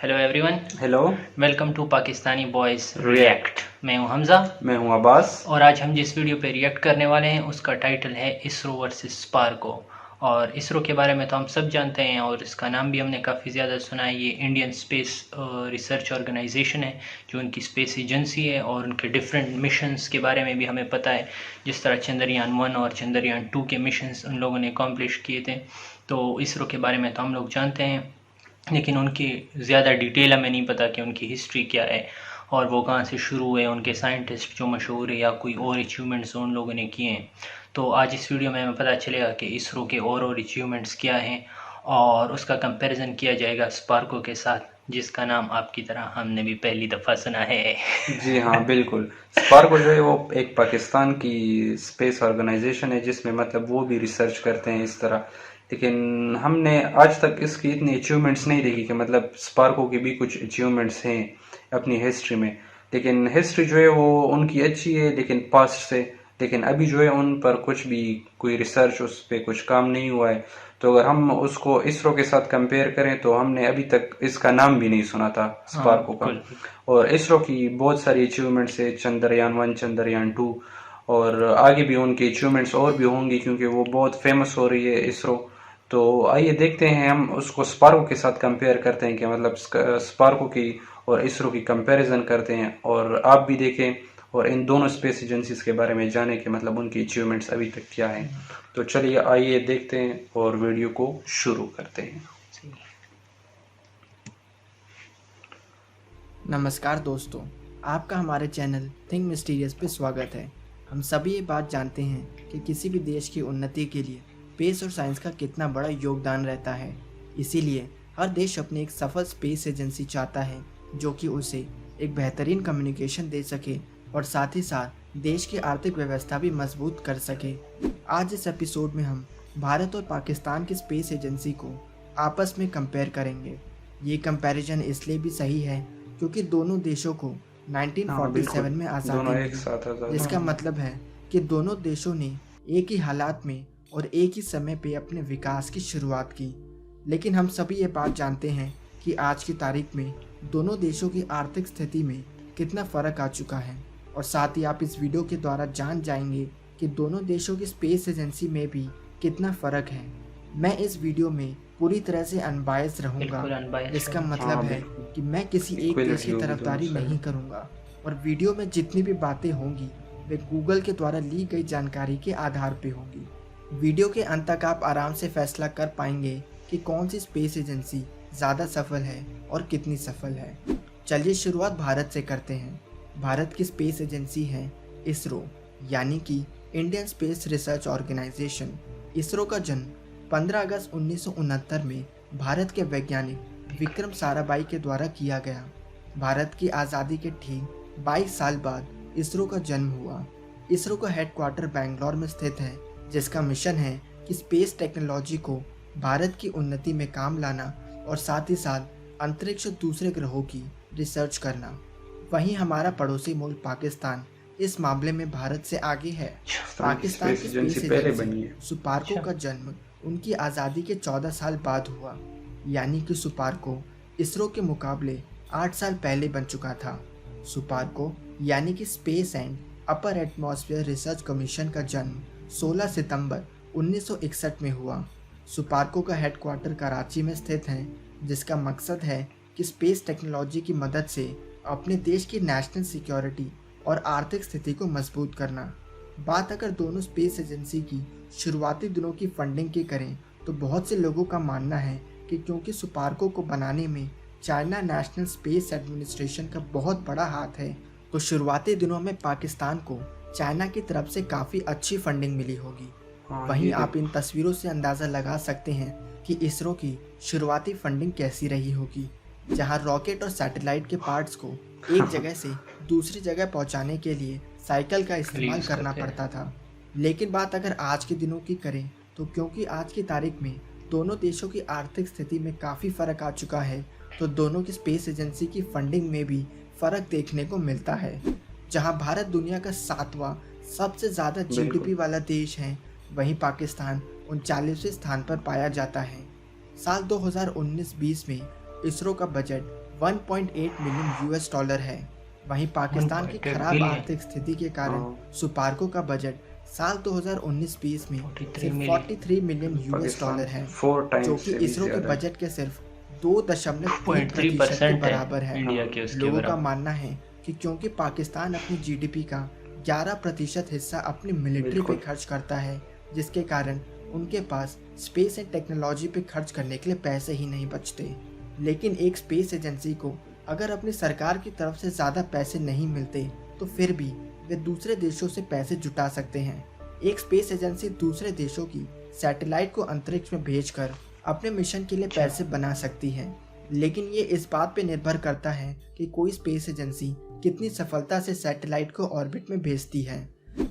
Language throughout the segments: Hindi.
Hello everyone, hello. Welcome to Pakistani boys react. मैं हूं हमज़ा मैं हूं अब्बास। और आज हम जिस वीडियो पे रिएक्ट करने वाले हैं उसका टाइटल है इसरो वर्सेस स्पार्को। और इसरो के बारे में तो हम सब जानते हैं और इसका नाम भी हमने काफ़ी ज़्यादा सुना है। ये इंडियन स्पेस रिसर्च ऑर्गेनाइजेशन है, जो उनकी स्पेस एजेंसी है, और उनके डिफरेंट मिशंस के बारे में भी हमें पता है। जिस तरह चंद्रयान 1 और चंद्रयान 2 के मिशंस उन लोगों ने अकॉम्प्लिश किए थे, तो इसरो के बारे में तो हम लोग जानते हैं, लेकिन उनकी ज़्यादा डिटेल हमें नहीं पता कि उनकी हिस्ट्री क्या है और वो कहाँ से शुरू हुए, उनके साइंटिस्ट जो मशहूर है या कोई और अचीवमेंट्स उन लोगों ने किए हैं। तो आज इस वीडियो में हमें पता चलेगा कि इसरो के और अचीवमेंट्स क्या हैं और उसका कंपैरिजन किया जाएगा स्पार्को के साथ, जिसका नाम आपकी तरह हमने भी पहली दफ़ा सुना है। जी हाँ, बिल्कुल। स्पार्को जो है वो एक पाकिस्तान की स्पेस ऑर्गेनाइजेशन है, जिसमें मतलब वो भी रिसर्च करते हैं इस तरह। लेकिन हमने आज तक इसकी इतनी अचीवमेंट्स नहीं देखी कि मतलब स्पार्को की भी कुछ अचीवमेंट्स हैं अपनी हिस्ट्री में। लेकिन हिस्ट्री जो है वो उनकी अच्छी है, लेकिन पास्ट से। लेकिन अभी जो है उन पर कुछ भी कोई रिसर्च, उस पर कुछ काम नहीं हुआ है। तो अगर हम उसको इसरो के साथ कंपेयर करें तो हमने अभी तक इसका नाम भी नहीं सुना था, हाँ, स्पार्को का। बिल्कुल। और इसरो की बहुत सारी अचीवमेंट्स है, चंद्रयान 1, चंद्रयान 2, और आगे भी उनकी अचीवमेंट्स और भी होंगी, क्योंकि वो बहुत फेमस हो रही है इसरो। तो आइए देखते हैं, हम उसको स्पार्को के साथ कंपेयर करते हैं कि मतलब स्पार्को की और इसरो की कंपैरिजन करते हैं, और आप भी देखें और इन दोनों स्पेस एजेंसीज के बारे में जानें कि मतलब उनकी अचीवमेंट्स अभी तक क्या हैं। तो चलिए आइए देखते हैं और वीडियो को शुरू करते हैं। नमस्कार दोस्तों, आपका हमारे चैनल थिंक मिस्टीरियस पे स्वागत है। हम सभी ये बात जानते हैं कि किसी भी देश की उन्नति के लिए स्पेस और साइंस का कितना बड़ा योगदान रहता है। इसीलिए हर देश अपनी एक सफल स्पेस एजेंसी चाहता है, जो कि उसे एक बेहतरीन कम्युनिकेशन दे सके और साथ ही साथ देश की आर्थिक व्यवस्था भी मजबूत कर सके। आज इस एपिसोड में हम भारत और पाकिस्तान की स्पेस एजेंसी को आपस में कंपेयर करेंगे। ये कंपैरिजन इसलिए भी सही है क्योंकि दोनों देशों को 1947 में आज़ादी दोनों एक मिली, साथ आजाद। जिसका मतलब है कि दोनों देशों ने एक ही हालात में और एक ही समय पे अपने विकास की शुरुआत की। लेकिन हम सभी ये बात जानते हैं कि आज की तारीख में दोनों देशों की आर्थिक स्थिति में कितना फ़र्क आ चुका है, और साथ ही आप इस वीडियो के द्वारा जान जाएंगे कि दोनों देशों की स्पेस एजेंसी में भी कितना फ़र्क है। मैं इस वीडियो में पूरी तरह से अनबायस रहूँगा, बिल्कुल unbiased जिसका रहना मतलब है बिल्कुल। कि मैं किसी एक Equality देश की होगी तरफदारी दोनों नहीं side। करूँगा, और वीडियो में जितनी भी बातें होंगी वे गूगल के द्वारा ली गई जानकारी के आधार पे होंगी। वीडियो के अंत तक आप आराम से फैसला कर पाएंगे कि कौन सी स्पेस एजेंसी ज़्यादा सफल है और कितनी सफल है। चलिए शुरुआत भारत से करते हैं। भारत की स्पेस एजेंसी है इसरो, यानी कि Indian space research organisation. ISRO का जन्म 15 अगस्त 1969 में भारत के वैज्ञानिक विक्रम साराभाई के द्वारा किया गया। भारत की आज़ादी के ठीक 22 साल बाद इसरो का जन्म हुआ। इसरो का हेडक्वार्टर बेंगलोर में स्थित है, जिसका मिशन है कि स्पेस टेक्नोलॉजी को भारत की उन्नति में काम लाना और साथ ही साथ अंतरिक्ष और दूसरे ग्रहों की रिसर्च करना। वहीं हमारा पड़ोसी मुल्क पाकिस्तान इस मामले में भारत से आगे है। पाकिस्तान की स्पेस पहले बनी है। एजेंसी सुपार्को का जन्म उनकी आज़ादी के 14 साल बाद हुआ, यानी कि सुपार्को इसरो के मुकाबले 8 साल पहले बन चुका था। सुपार्को यानी कि space and upper atmosphere research commission का जन्म 16 सितंबर 1961 में हुआ। सुपार्को का हेडक्वार्टर कराची में स्थित है, जिसका मकसद है कि स्पेस टेक्नोलॉजी की मदद से अपने देश की नेशनल सिक्योरिटी और आर्थिक स्थिति को मजबूत करना। बात अगर दोनों स्पेस एजेंसी की शुरुआती दिनों की फंडिंग की करें तो बहुत से लोगों का मानना है कि क्योंकि सुपार्को को बनाने में चाइना नेशनल स्पेस एडमिनिस्ट्रेशन का बहुत बड़ा हाथ है, तो शुरुआती दिनों में पाकिस्तान को चाइना की तरफ से काफ़ी अच्छी फंडिंग मिली होगी। वहीं आप इन तस्वीरों से अंदाज़ा लगा सकते हैं कि इसरो की शुरुआती फंडिंग कैसी रही होगी, जहां रॉकेट और सैटेलाइट के पार्ट्स को एक जगह से दूसरी जगह पहुंचाने के लिए साइकिल का इस्तेमाल करना पड़ता था। लेकिन बात अगर आज के दिनों की करें तो क्योंकि आज की तारीख में दोनों देशों की आर्थिक स्थिति में काफ़ी फ़र्क आ चुका है, तो दोनों की स्पेस एजेंसी की फंडिंग में भी फ़र्क देखने को मिलता है। जहां भारत दुनिया का 7वां सबसे ज़्यादा जीडीपी वाला देश है, वहीं पाकिस्तान 39वें स्थान पर पाया जाता है। साल 2019-20 में इसरो का बजट 1.8 मिलियन यूएस डॉलर है। वहीं पाकिस्तान की 1.8 खराब बिलियन आर्थिक स्थिति के कारण सुपार्को का बजट साल 2019-20 में 43 सिर्फ million 43 million US Pakistan dollar है, 4 जो टाइम्स कि से भी इसरो के ज़्यादा है। बजट के सिर्फ 2.3% 3% के है बराबर है। इंडिया के उसके लोगों का बराबर। मानना है कि क्योंकि पाकिस्तान अपनी जीडीपी का 11% हिस्सा अपनी मिलिट्री पे बिल्कुल। खर्च करता है, जिसके कारण उनके पास स्पेस एंड टेक्नोलॉजी पे खर्च करने के लिए पैसे ही नहीं बचते। लेकिन एक स्पेस एजेंसी को अगर अपनी सरकार की तरफ से ज़्यादा पैसे नहीं मिलते तो फिर भी वे दूसरे देशों से पैसे जुटा सकते हैं। एक स्पेस एजेंसी दूसरे देशों की सैटेलाइट को अंतरिक्ष में भेजकर अपने मिशन के लिए पैसे बना सकती है, लेकिन ये इस बात पे निर्भर करता है कि कोई स्पेस एजेंसी कितनी सफलता से सैटेलाइट को ऑर्बिट में भेजती है।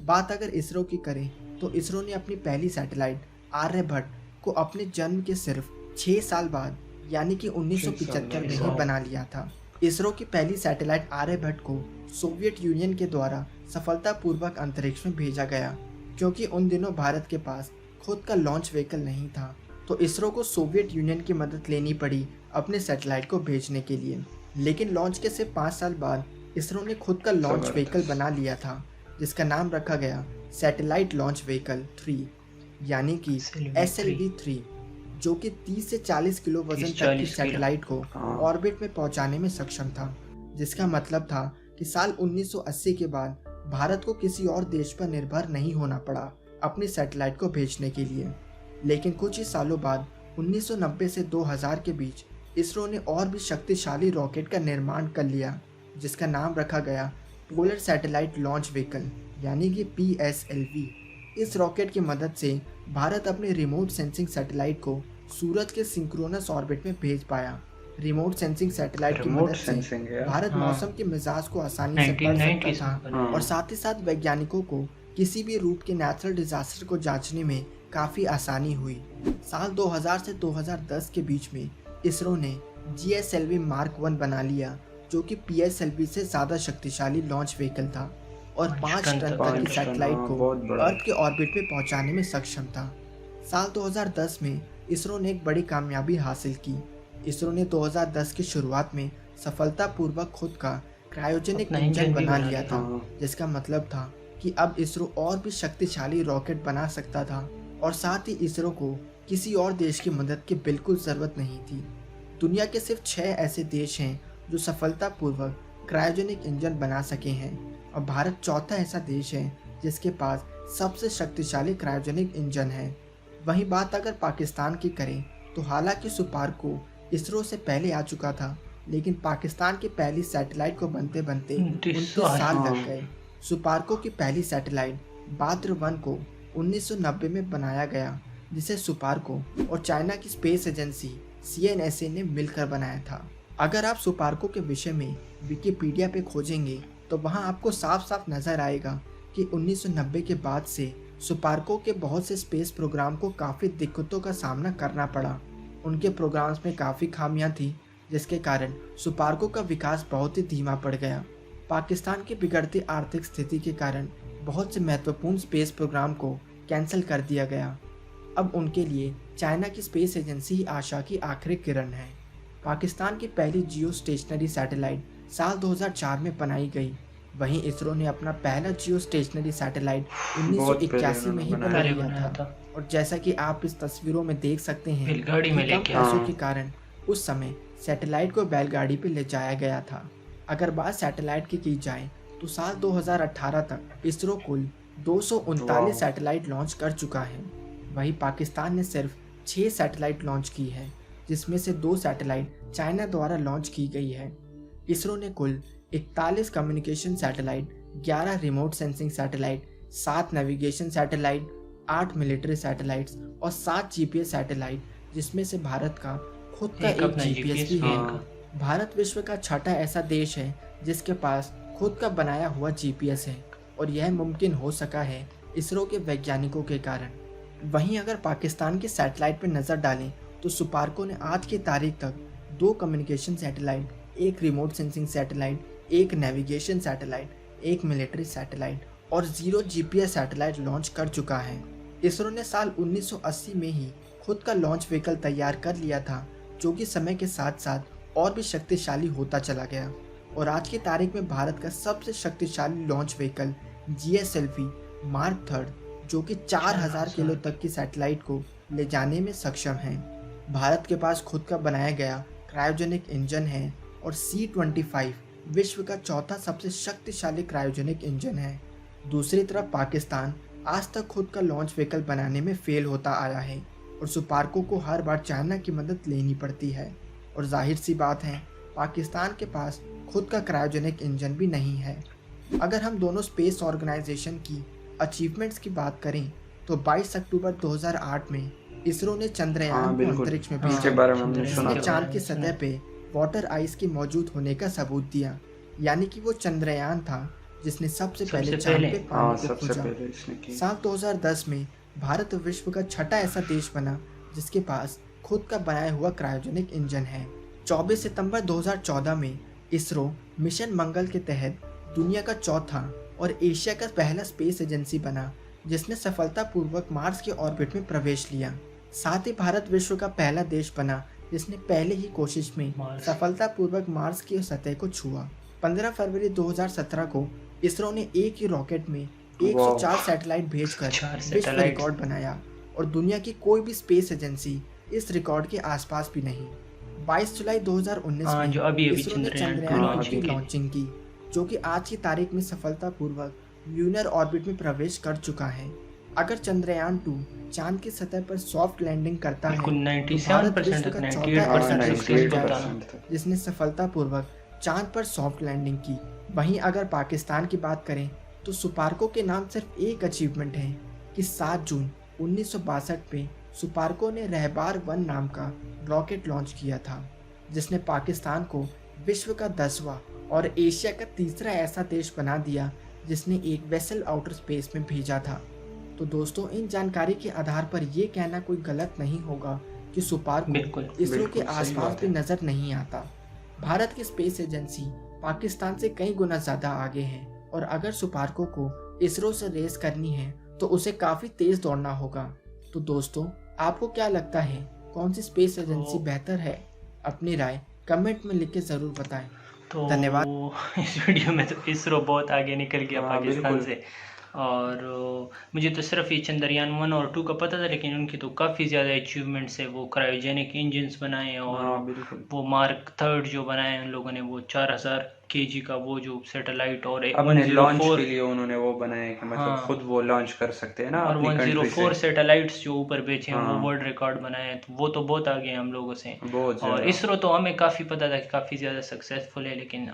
बात अगर इसरो की करें तो इसरो ने अपनी पहली सैटेलाइट आर्यभट्ट को अपने जन्म के सिर्फ 6 साल बाद यानी कि 1975 में ही बना लिया था। इसरो की पहली सैटेलाइट आर्यभट्ट को सोवियत यूनियन के द्वारा सफलतापूर्वक अंतरिक्ष में भेजा गया। क्योंकि उन दिनों भारत के पास खुद का लॉन्च व्हीकल नहीं था, तो इसरो को सोवियत यूनियन की मदद लेनी पड़ी अपने सैटेलाइट को भेजने के लिए। लेकिन लॉन्च के सिर्फ 5 साल बाद इसरो ने खुद का लॉन्च व्हीकल बना लिया था, जिसका नाम रखा गया सैटेलाइट लॉन्च व्हीकल 3 यानी कि SLV-3, जो कि 30 से 40 किलो वजन तक की सैटेलाइट को ऑर्बिट में पहुंचाने में सक्षम था। जिसका मतलब था कि साल 1980 के बाद भारत को किसी और देश पर निर्भर नहीं होना पड़ा अपनी सैटेलाइट को भेजने के लिए। लेकिन कुछ ही सालों बाद 1990 से 2000 के बीच इसरो ने और भी शक्तिशाली रॉकेट का निर्माण कर लिया, जिसका नाम रखा गया पोलर सैटेलाइट लॉन्च व्हीकल यानी कि PSLV। इस रॉकेट की मदद से भारत अपने रिमोट सेंसिंग सैटेलाइट को सूरज के सिंक्रोनस ऑर्बिट में भेज पाया। रिमोट सेंसिंग सैटेलाइट की मदद से भारत मौसम के मिजाज को आसानी से पढ़ सकता था और साथ ही साथ वैज्ञानिकों को किसी भी रूप के नेचुरल डिजास्टर को जांचने में काफ़ी आसानी हुई। साल 2000 से 2010 के बीच में इसरो ने GSLV मार्क 1 बना लिया, जो कि PSLV से ज़्यादा शक्तिशाली लॉन्च व्हीकल था और 5 टन तक की सैटेलाइट को अर्थ के ऑर्बिट में पहुंचाने में सक्षम था। साल 2010 में इसरो ने एक बड़ी कामयाबी हासिल की। इसरो ने 2010 की शुरुआत में सफलतापूर्वक खुद का क्रायोजेनिक इंजन बना लिया था, जिसका मतलब था कि अब इसरो और भी शक्तिशाली रॉकेट बना सकता था और साथ ही इसरो को किसी और देश की मदद की बिल्कुल ज़रूरत नहीं थी। दुनिया के सिर्फ 6 ऐसे देश हैं जो सफलतापूर्वक क्रायोजेनिक इंजन बना सके हैं और भारत चौथा ऐसा देश है जिसके पास सबसे शक्तिशाली क्रायोजेनिक इंजन है। वहीं बात अगर पाकिस्तान की करें तो हालांकि सुपार्को इसरो से पहले आ चुका था, लेकिन पाकिस्तान की पहली सैटेलाइट को बनते बनते 29 साल लग गए। सुपार्को की पहली सैटेलाइट बाद्र 1 को 1990 में बनाया गया, जिसे सुपार्को और चाइना की स्पेस एजेंसी CNSA ने मिलकर बनाया था। अगर आप सुपार्को के विषय में विकिपीडिया पे खोजेंगे तो वहाँ आपको साफ साफ नज़र आएगा कि 1990 के बाद से सुपार्को के बहुत से स्पेस प्रोग्राम को काफ़ी दिक्कतों का सामना करना पड़ा। उनके प्रोग्राम्स में काफ़ी खामियां थी, जिसके कारण सुपार्को का विकास बहुत ही धीमा पड़ गया। पाकिस्तान की बिगड़ती आर्थिक स्थिति के कारण बहुत से महत्वपूर्ण स्पेस प्रोग्राम को कैंसिल कर दिया गया। अब उनके लिए चाइना की स्पेस एजेंसी ही आशा की आखिरी किरण है। पाकिस्तान की पहली जियो स्टेशनरी सैटेलाइट साल 2004 में बनाई गई। वहीं इसरो ने अपना पहला जियो स्टेशनरी सैटेलाइट 1981 में ही बना लिया था। और जैसा कि आप इस तस्वीरों में देख सकते हैं, बैलगाड़ी में कम पैसों के कारण उस समय सैटेलाइट को बैलगाड़ी पे ले जाया गया था। अगर बात सैटेलाइट की जाए तो साल 2018 तक इसरो कुल 239 सैटेलाइट लॉन्च कर चुका है। वहीं पाकिस्तान ने सिर्फ 6 सैटेलाइट लॉन्च की है, जिसमें से 2 सैटेलाइट चाइना द्वारा लॉन्च की गई है। इसरो ने कुल 41 communication satellite, 11 remote sensing satellite, 7 navigation satellite, 8 military satellites और 7 GPS सैटेलाइट, जिसमें से भारत का खुद का एक GPS भी है। भारत विश्व का छठा ऐसा देश है जिसके पास खुद का बनाया हुआ GPS है और यह मुमकिन हो सका है इसरो के वैज्ञानिकों के कारण। वहीं अगर पाकिस्तान के सैटेलाइट पर नज़र डालें तो सुपार्को ने आज की तारीख तक 2 communication satellite, 1 remote sensing satellite, 1 navigation satellite, 1 military satellite और 0 GPS सैटेलाइट लॉन्च कर चुका है। इसरो ने साल 1980 में ही खुद का लॉन्च व्हीकल तैयार कर लिया था, जो कि समय के साथ साथ और भी शक्तिशाली होता चला गया और आज की तारीख में भारत का सबसे शक्तिशाली launch vehicle GSLV mark third, जो कि 4000 किलो तक की सैटेलाइट को ले जाने में सक्षम है। भारत के पास खुद का बनाया गया क्रायोजेनिक इंजन है और C-25 विश्व का चौथा सबसे शक्तिशाली क्रायोजेनिक इंजन है। दूसरी तरफ पाकिस्तान आज तक खुद का लॉन्च व्हीकल बनाने में फेल होता आया है और सुपार्को को हर बार चाइना की मदद लेनी पड़ती है और जाहिर सी बात है पाकिस्तान के पास खुद का क्रायोजेनिक इंजन भी नहीं है। अगर हम दोनों स्पेस ऑर्गेनाइजेशन की अचीवमेंट्स की बात करें तो 22 अक्टूबर 2008 में इसरो ने चंद्रयान को अंतरिक्ष में भेजा, जिसने चांद की सतह पे वाटर आइस के मौजूद होने का सबूत दिया। यानी कि वो चंद्रयान था जिसने सबसे पहले चांद पे पानी को खोजा। साल 2010 में भारत विश्व का छठा ऐसा देश बना जिसके पास खुद का बनाया हुआ क्रायोजेनिक इंजन है। 24 सितंबर 2014 में इसरो मिशन मंगल के तहत दुनिया का चौथा और एशिया का पहला स्पेस एजेंसी बना जिसने सफलतापूर्वक मार्स के ऑर्बिट में प्रवेश लिया। साथ ही भारत विश्व का पहला देश बना जिसने पहले ही कोशिश में सफलतापूर्वक मार्स की सतह को छुआ। 15 फरवरी 2017 को इसरो ने एक ही रॉकेट में 104 सैटेलाइट भेजकर विश्व रिकॉर्ड बनाया और दुनिया की कोई भी स्पेस एजेंसी इस रिकॉर्ड के आसपास भी नहीं। 22 जुलाई 2019 में इसरो ने चंद्रयान की लॉन्चिंग की, जो कि आज की तारीख में सफलतापूर्वक ल्यूनर ऑर्बिट में प्रवेश कर चुका है। अगर चंद्रयान 2 चांद की सतह पर सॉफ्ट लैंडिंग करता है तो भारत विश्व का चौथा ऐसा देश बन जाएगा जिसने सफलतापूर्वक चांद पर सॉफ्ट लैंडिंग की। वहीं अगर पाकिस्तान की बात करें तो सुपार्को के नाम सिर्फ एक अचीवमेंट है कि 7 जून 1962 में सुपार्को ने रहबार 1 नाम का रॉकेट लॉन्च किया था, जिसने पाकिस्तान को विश्व का 10वां और एशिया का तीसरा ऐसा देश बना दिया जिसने एक वेसल आउटर स्पेस में भेजा था। तो दोस्तों, इन जानकारी के आधार पर ये कहना कोई गलत नहीं होगा कि सुपार्को इसरो के आसपास भी नजर नहीं आता। भारत की स्पेस एजेंसी पाकिस्तान से कई गुना ज्यादा आगे है और अगर सुपार्को को इसरो से रेस करनी है तो उसे काफी तेज दौड़ना होगा। तो दोस्तों, आपको क्या लगता है कौन सी स्पेस एजेंसी बेहतर है? अपनी राय कमेंट में लिख के जरूर बताएं। तो धन्यवाद। इस वीडियो में तो इसरो बहुत आगे निकल गया पाकिस्तान से, और मुझे तो सिर्फ ये चंद्रयान 1 और 2 का पता था, लेकिन उनकी तो काफ़ी ज़्यादा अचीवमेंट्स है। वो क्रायोजेनिक इंजन्स बनाए और वो मार्क थर्ड जो बनाए उन लोगों ने, वो 4000 kg का वो जो सैटेलाइट और अपने लॉन्च के लिए उन्होंने वो बनाया कि मतलब खुद वो लॉन्च कर सकते हैं ना। और 104 सैटेलाइट्स जो ऊपर भेजे हैं वो वर्ल्ड रिकॉर्ड बनाए, तो वो तो बहुत आगे हैं हम लोगों से। और इसरो तो हमें काफ़ी पता था कि काफ़ी ज़्यादा सक्सेसफुल है, लेकिन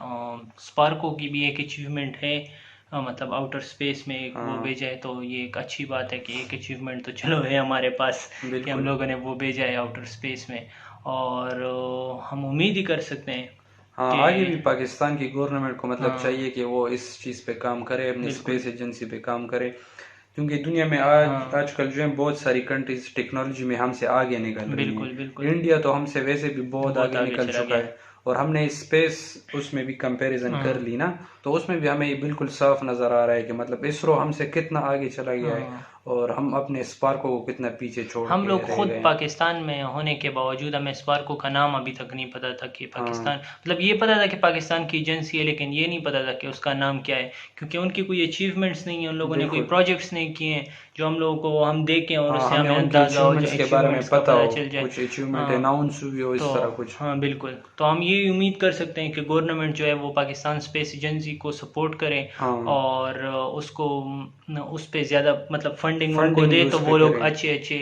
स्पार्को की भी एक अचीवमेंट है, मतलब आउटर स्पेस में एक वो भेजा है, तो ये एक अच्छी बात है कि एक अचीवमेंट तो चलो है हमारे पास कि हम लोगों ने वो भेजा है आउटर स्पेस में। और हम उम्मीद ही कर सकते हैं आगे भी पाकिस्तान की गवर्नमेंट को मतलब चाहिए कि वो इस चीज़ पे काम करे, अपनी स्पेस एजेंसी पे काम करे, क्योंकि दुनिया में आजकल जो है बहुत सारी कंट्रीज टेक्नोलॉजी में हमसे आगे निकल रही है। इंडिया तो हमसे वैसे भी बहुत आगे निकल चुका है और हमने स्पेस उसमें भी कंपैरिजन कर ली ना, तो उसमें भी हमें बिल्कुल साफ नजर आ रहा है कि मतलब इसरो हमसे कितना आगे चला गया है और हम अपने स्पार्को को कितना पीछे छोड़ हम लोग खुद पाकिस्तान में होने के बावजूद हमें स्पार्को का नाम अभी तक नहीं पता था कि पाकिस्तान, मतलब ये पता था कि पाकिस्तान की एजेंसी है, लेकिन ये नहीं पता था कि उसका नाम क्या है, क्योंकि उनकी कोई अचीवमेंट्स नहीं है, उन लोगों ने कोई प्रोजेक्ट्स नहीं किए हैं जो हम लोगों को हम देखें और उससे हमें अंदाजा हो जाए, के बारे में पता चल जाए, कुछ अचीवमेंट अनाउंस हुई हो इस तरह कुछ। हाँ बिल्कुल, तो हम ये उम्मीद कर सकते हैं कि गवर्नमेंट जो है वो पाकिस्तान स्पेस एजेंसी को सपोर्ट करे और उसको उस पे ज़्यादा मतलब फंडिंग उनको दे, तो वो लोग अच्छे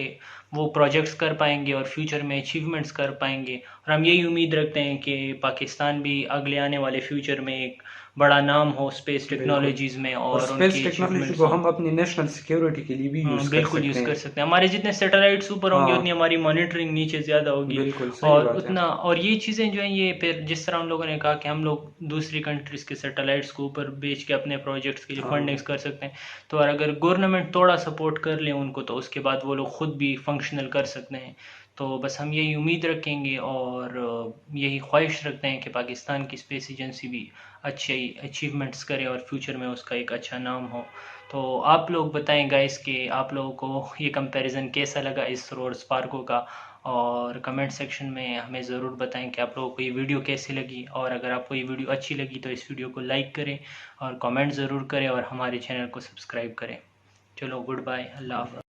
वो प्रोजेक्ट्स कर पाएंगे और फ्यूचर में अचीवमेंट्स कर पाएंगे। और हम यही उम्मीद रखते हैं कि पाकिस्तान भी अगले आने वाले फ्यूचर में एक बड़ा नाम हो स्पेस टेक्नोलॉजीज में, और स्पेस टेक्नोलॉजी को हम अपनी नेशनल सिक्योरिटी के लिए भी यूज कर सकते हैं। हमारे जितने सैटेलाइट्स ऊपर होंगे उतनी हमारी मॉनिटरिंग नीचे ज्यादा होगी, और उतना, और ये चीजें जो है ये फिर जिस तरह हम लोगों ने कहा कि हम लोग दूसरी कंट्रीज के सैटेलाइट्स को ऊपर बेच के अपने प्रोजेक्ट्स के लिए फंडिंग कर सकते हैं। तो अगर गवर्नमेंट थोड़ा सपोर्ट कर ले उनको, तो उसके बाद वो लोग खुद भी फंक्शनल कर सकते हैं। तो बस हम यही उम्मीद रखेंगे और यही ख्वाहिश रखते हैं कि पाकिस्तान की स्पेस एजेंसी भी अच्छे अचीवमेंट्स करे और फ्यूचर में उसका एक अच्छा नाम हो। तो आप लोग बताएं गाइस कि आप लोगों को ये कंपैरिजन कैसा लगा इसरो और स्पार्को का, और कमेंट सेक्शन में हमें ज़रूर बताएं कि आप लोगों को ये वीडियो कैसी लगी, और अगर आपको ये वीडियो अच्छी लगी तो इस वीडियो को लाइक करें और कमेंट ज़रूर करें और हमारे चैनल को सब्सक्राइब करें। चलो, गुड बाय, अल्लाह हाफ़िज़।